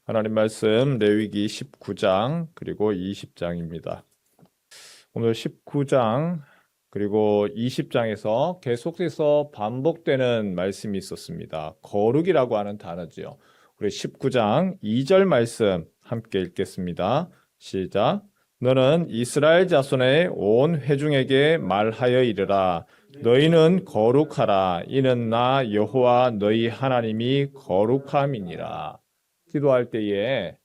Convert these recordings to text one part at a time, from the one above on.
하나님 말씀 레위기 19장 그리고 20장입니다. 오늘 19장 그리고 20장에서 계속해서 반복되는 말씀이 있었습니다. 거룩이라고 하는 단어지요. 우리 19장 2절 말씀 함께 읽겠습니다. 시작. 너는 이스라엘 자손의 온 회중에게 말하여 이르라. 너희는 거룩하라. 이는 나 여호와 너희 하나님이 거룩함이니라. 기도할 때에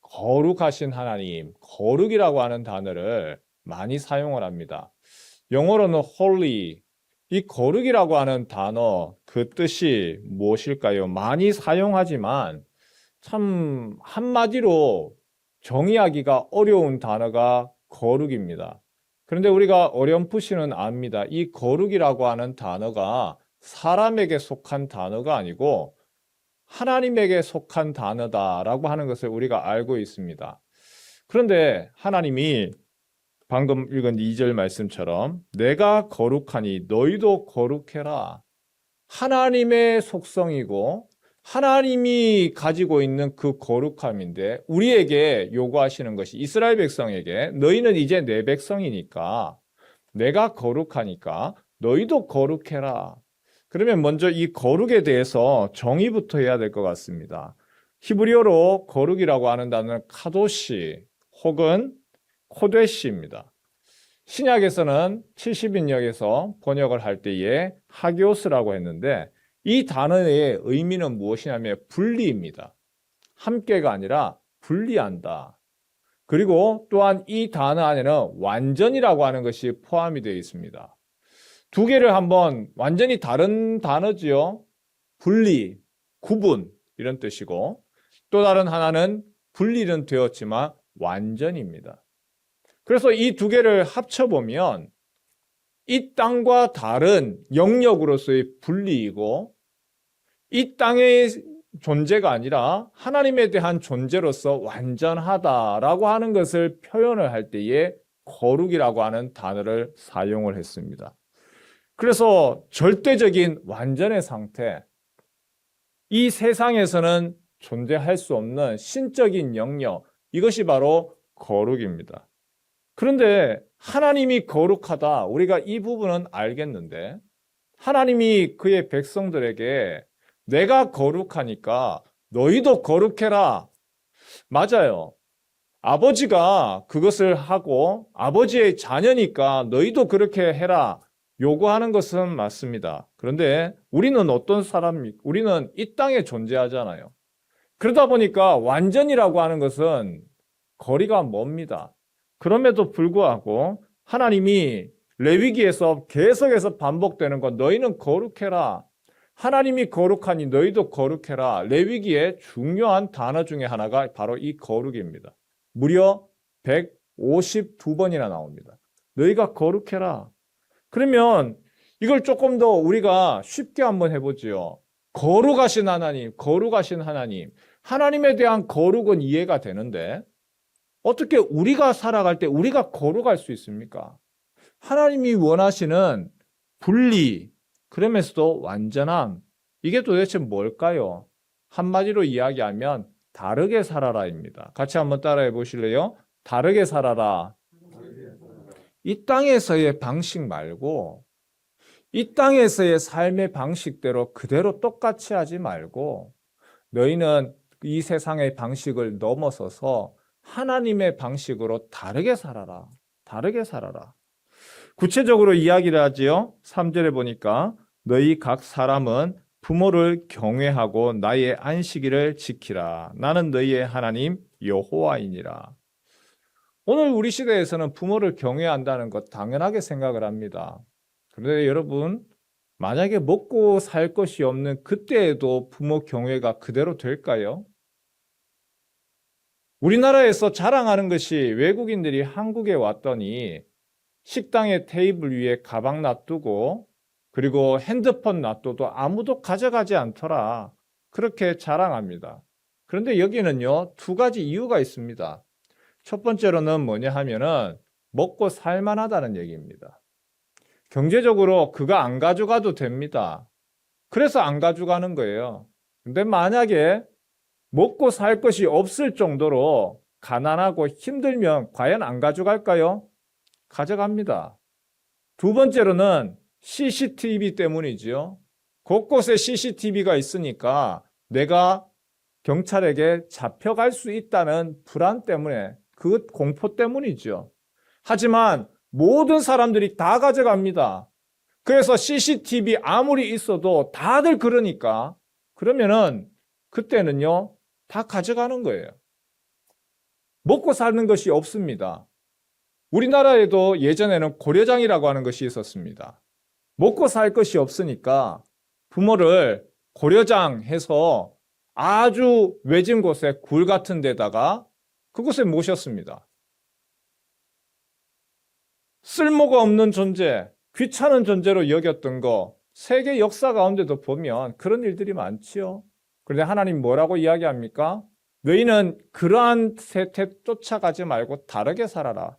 거룩하신 하나님, 거룩이라고 하는 단어를 많이 사용을 합니다. 영어로는 holy, 이 거룩이라고 하는 단어, 그 뜻이 무엇일까요? 많이 사용하지만 참 한마디로 정의하기가 어려운 단어가 거룩입니다. 그런데 우리가 어렴풋이는 압니다. 이 거룩이라고 하는 단어가 사람에게 속한 단어가 아니고 하나님에게 속한 단어다라고 하는 것을 우리가 알고 있습니다. 그런데 하나님이 방금 읽은 2절 말씀처럼 내가 거룩하니 너희도 거룩해라. 하나님의 속성이고 하나님이 가지고 있는 그 거룩함인데 우리에게 요구하시는 것이 이스라엘 백성에게 너희는 이제 내 백성이니까 내가 거룩하니까 너희도 거룩해라. 그러면 먼저 이 거룩에 대해서 정의부터 해야 될 것 같습니다. 히브리어로 거룩이라고 하는 단어는 카도시 혹은 코데시입니다. 신약에서는 70인역에서 번역을 할 때에 하기오스라고 했는데 이 단어의 의미는 무엇이냐면 분리입니다. 함께가 아니라 분리한다. 그리고 또한 이 단어 안에는 완전이라고 하는 것이 포함이 되어 있습니다. 두 개를 한번 완전히 다른 단어지요. 분리, 구분 이런 뜻이고 또 다른 하나는 분리는 되었지만 완전입니다. 그래서 이 두 개를 합쳐보면 이 땅과 다른 영역으로서의 분리이고 이 땅의 존재가 아니라 하나님에 대한 존재로서 완전하다라고 하는 것을 표현을 할 때에 거룩이라고 하는 단어를 사용을 했습니다. 그래서 절대적인 완전의 상태, 이 세상에서는 존재할 수 없는 신적인 영역, 이것이 바로 거룩입니다. 그런데 하나님이 거룩하다, 우리가 이 부분은 알겠는데 하나님이 그의 백성들에게 내가 거룩하니까 너희도 거룩해라. 맞아요. 아버지가 그것을 하고 아버지의 자녀니까 너희도 그렇게 해라. 요구하는 것은 맞습니다. 그런데 우리는 어떤 사람입니까? 우리는 이 땅에 존재하잖아요. 그러다 보니까 완전이라고 하는 것은 거리가 멉니다. 그럼에도 불구하고 하나님이 레위기에서 계속해서 반복되는 것, 너희는 거룩해라. 하나님이 거룩하니 너희도 거룩해라. 레위기의 중요한 단어 중에 하나가 바로 이 거룩입니다. 무려 152번이나 나옵니다. 너희가 거룩해라. 그러면 이걸 조금 더 우리가 쉽게 한번 해보지요. 거룩하신 하나님, 거룩하신 하나님. 하나님에 대한 거룩은 이해가 되는데 어떻게 우리가 살아갈 때 우리가 거룩할 수 있습니까? 하나님이 원하시는 분리, 그러면서도 완전함. 이게 도대체 뭘까요? 한마디로 이야기하면 다르게 살아라입니다. 같이 한번 따라해 보실래요? 다르게 살아라. 이 땅에서의 방식 말고 이 땅에서의 삶의 방식대로 그대로 똑같이 하지 말고 너희는 이 세상의 방식을 넘어서서 하나님의 방식으로 다르게 살아라. 다르게 살아라. 구체적으로 이야기를 하지요. 3절에 보니까 너희 각 사람은 부모를 경외하고 나의 안식일을 지키라. 나는 너희의 하나님 여호와이니라. 오늘 우리 시대에서는 부모를 경외한다는 것 당연하게 생각을 합니다. 그런데 여러분, 만약에 먹고 살 것이 없는 그때에도 부모 경외가 그대로 될까요? 우리나라에서 자랑하는 것이 외국인들이 한국에 왔더니 식당의 테이블 위에 가방 놔두고 그리고 핸드폰 놔둬도 아무도 가져가지 않더라. 그렇게 자랑합니다. 그런데 여기는요, 두 가지 이유가 있습니다. 첫 번째로는 뭐냐 하면은 먹고 살만하다는 얘기입니다. 경제적으로 그거 안 가져가도 됩니다. 그래서 안 가져가는 거예요. 근데 만약에 먹고 살 것이 없을 정도로 가난하고 힘들면 과연 안 가져갈까요? 가져갑니다. 두 번째로는 CCTV 때문이지요. 곳곳에 CCTV가 있으니까 내가 경찰에게 잡혀갈 수 있다는 불안 때문에, 그 공포 때문이죠. 하지만 모든 사람들이 다 가져갑니다. 그래서 CCTV 아무리 있어도 다들 그러니까, 그러면은 그때는요, 다 가져가는 거예요. 먹고 사는 것이 없습니다. 우리나라에도 예전에는 고려장이라고 하는 것이 있었습니다. 먹고 살 것이 없으니까 부모를 고려장 해서 아주 외진 곳에 굴 같은 데다가 그곳에 모셨습니다. 쓸모가 없는 존재, 귀찮은 존재로 여겼던 거, 세계 역사 가운데도 보면 그런 일들이 많지요. 그런데 하나님 뭐라고 이야기합니까? 너희는 그러한 세태 쫓아가지 말고 다르게 살아라.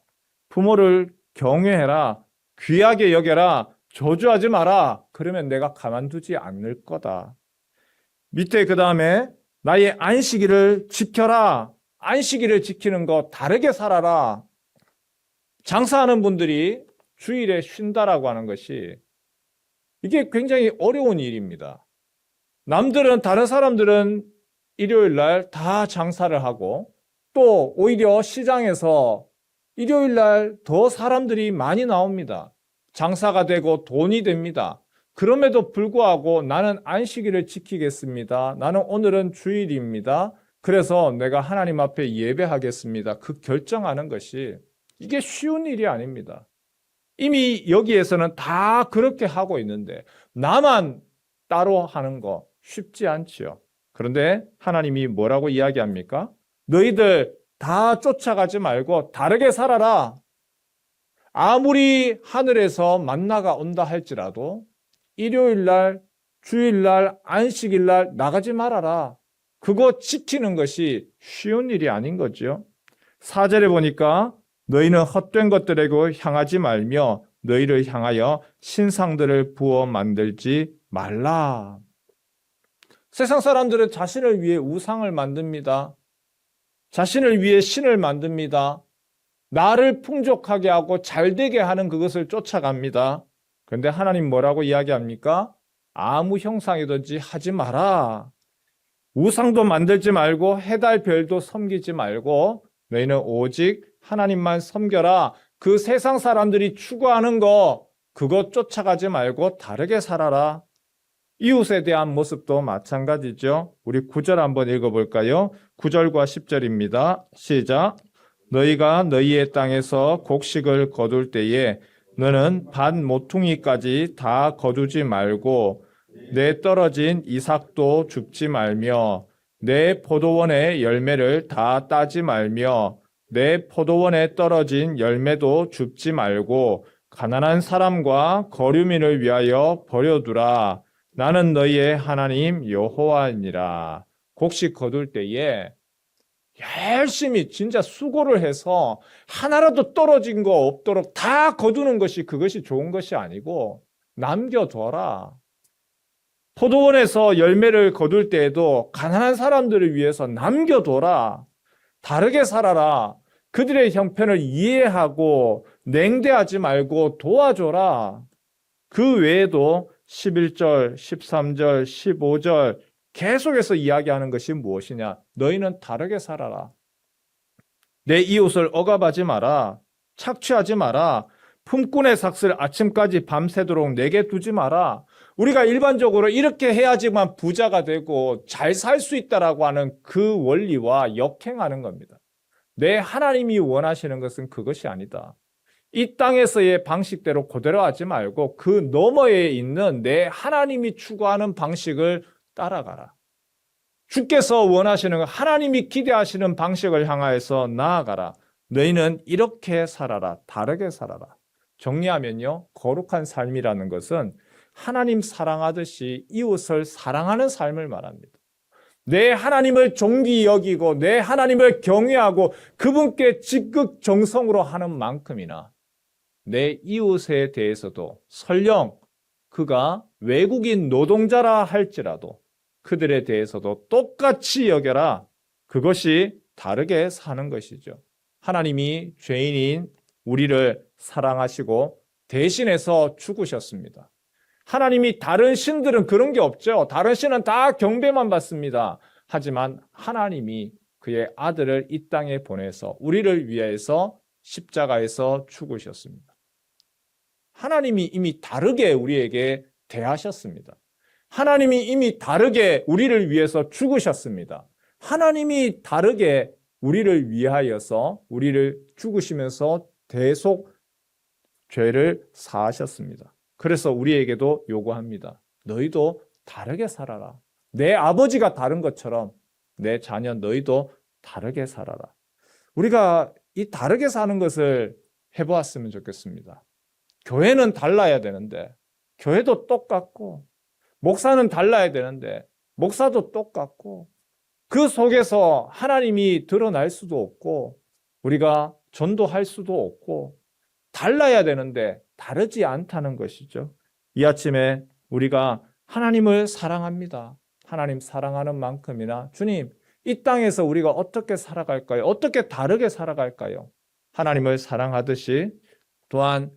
부모를 경외해라. 귀하게 여겨라. 저주하지 마라. 그러면 내가 가만두지 않을 거다. 밑에 그 다음에 나의 안식일을 지켜라. 안식일을 지키는 거 다르게 살아라. 장사하는 분들이 주일에 쉰다라고 하는 것이 이게 굉장히 어려운 일입니다. 다른 사람들은 일요일 날 다 장사를 하고 또 오히려 시장에서 일요일 날 더 사람들이 많이 나옵니다. 장사가 되고 돈이 됩니다. 그럼에도 불구하고 나는 안식일을 지키겠습니다. 나는 오늘은 주일입니다. 그래서 내가 하나님 앞에 예배하겠습니다. 그 결정하는 것이 이게 쉬운 일이 아닙니다. 이미 여기에서는 다 그렇게 하고 있는데 나만 따로 하는 거 쉽지 않지요. 그런데 하나님이 뭐라고 이야기합니까? 너희들 다 쫓아가지 말고 다르게 살아라. 아무리 하늘에서 만나가 온다 할지라도 일요일 날, 주일 날, 안식일 날 나가지 말아라. 그거 지키는 것이 쉬운 일이 아닌 거죠. 4절에 보니까 너희는 헛된 것들에게 향하지 말며 너희를 향하여 신상들을 부어 만들지 말라. 세상 사람들은 자신을 위해 우상을 만듭니다. 자신을 위해 신을 만듭니다. 나를 풍족하게 하고 잘되게 하는 그것을 쫓아갑니다. 그런데 하나님 뭐라고 이야기합니까? 아무 형상이든지 하지 마라. 우상도 만들지 말고 해달 별도 섬기지 말고 너희는 오직 하나님만 섬겨라. 그 세상 사람들이 추구하는 거 그거 쫓아가지 말고 다르게 살아라. 이웃에 대한 모습도 마찬가지죠. 우리 9절 한번 읽어볼까요? 9절과 10절입니다. 시작. 너희가 너희의 땅에서 곡식을 거둘 때에 너는 밭 모퉁이까지 다 거두지 말고 내 떨어진 이삭도 줍지 말며 내 포도원의 열매를 다 따지 말며 내 포도원에 떨어진 열매도 줍지 말고 가난한 사람과 거류민을 위하여 버려두라. 나는 너희의 하나님 여호와니라. 곡식 거둘 때에 열심히 진짜 수고를 해서 하나라도 떨어진 거 없도록 다 거두는 것이 그것이 좋은 것이 아니고 남겨둬라. 포도원에서 열매를 거둘 때에도 가난한 사람들을 위해서 남겨둬라. 다르게 살아라. 그들의 형편을 이해하고 냉대하지 말고 도와줘라. 그 외에도 11절, 13절, 15절 계속해서 이야기하는 것이 무엇이냐? 너희는 다르게 살아라. 내 이웃을 억압하지 마라. 착취하지 마라. 품꾼의 삭슬 아침까지 밤새도록 내게 두지 마라. 우리가 일반적으로 이렇게 해야지만 부자가 되고 잘 살 수 있다라고 하는 그 원리와 역행하는 겁니다. 내 하나님이 원하시는 것은 그것이 아니다. 이 땅에서의 방식대로 그대로 하지 말고 그 너머에 있는 내 하나님이 추구하는 방식을 따라가라. 주께서 원하시는 하나님이 기대하시는 방식을 향하여서 나아가라. 너희는 이렇게 살아라. 다르게 살아라. 정리하면요. 거룩한 삶이라는 것은 하나님 사랑하듯이 이웃을 사랑하는 삶을 말합니다. 내 하나님을 존귀 여기고 내 하나님을 경외하고 그분께 적극 정성으로 하는 만큼이나 내 이웃에 대해서도 설령 그가 외국인 노동자라 할지라도 그들에 대해서도 똑같이 여겨라. 그것이 다르게 사는 것이죠. 하나님이 죄인인 우리를 사랑하시고 대신해서 죽으셨습니다. 하나님이 다른 신들은 그런 게 없죠. 다른 신은 다 경배만 받습니다. 하지만 하나님이 그의 아들을 이 땅에 보내서 우리를 위해서 십자가에서 죽으셨습니다. 하나님이 이미 다르게 우리에게 대하셨습니다. 하나님이 이미 다르게 우리를 위해서 죽으셨습니다. 하나님이 다르게 우리를 위하여서 우리를 죽으시면서 대속 죄를 사하셨습니다. 그래서 우리에게도 요구합니다. 너희도 다르게 살아라. 내 아버지가 다른 것처럼 내 자녀 너희도 다르게 살아라. 우리가 이 다르게 사는 것을 해보았으면 좋겠습니다. 교회는 달라야 되는데 교회도 똑같고, 목사는 달라야 되는데 목사도 똑같고, 그 속에서 하나님이 드러날 수도 없고 우리가 전도할 수도 없고, 달라야 되는데 다르지 않다는 것이죠. 이 아침에 우리가 하나님을 사랑합니다. 하나님 사랑하는 만큼이나 주님, 이 땅에서 우리가 어떻게 살아갈까요? 어떻게 다르게 살아갈까요? 하나님을 사랑하듯이 또한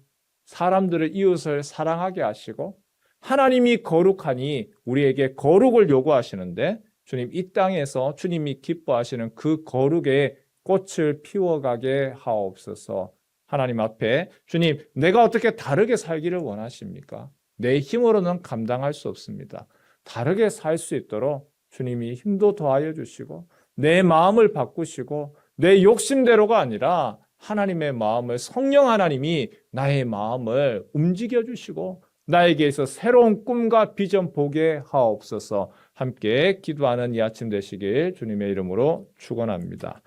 사람들을, 이웃을 사랑하게 하시고, 하나님이 거룩하니 우리에게 거룩을 요구하시는데 주님, 이 땅에서 주님이 기뻐하시는 그 거룩의 꽃을 피워가게 하옵소서. 하나님 앞에 주님, 내가 어떻게 다르게 살기를 원하십니까? 내 힘으로는 감당할 수 없습니다. 다르게 살 수 있도록 주님이 힘도 더하여 주시고 내 마음을 바꾸시고 내 욕심대로가 아니라 하나님의 마음을, 성령 하나님이 나의 마음을 움직여 주시고 나에게서 새로운 꿈과 비전 보게 하옵소서. 함께 기도하는 이 아침 되시길 주님의 이름으로 축원합니다.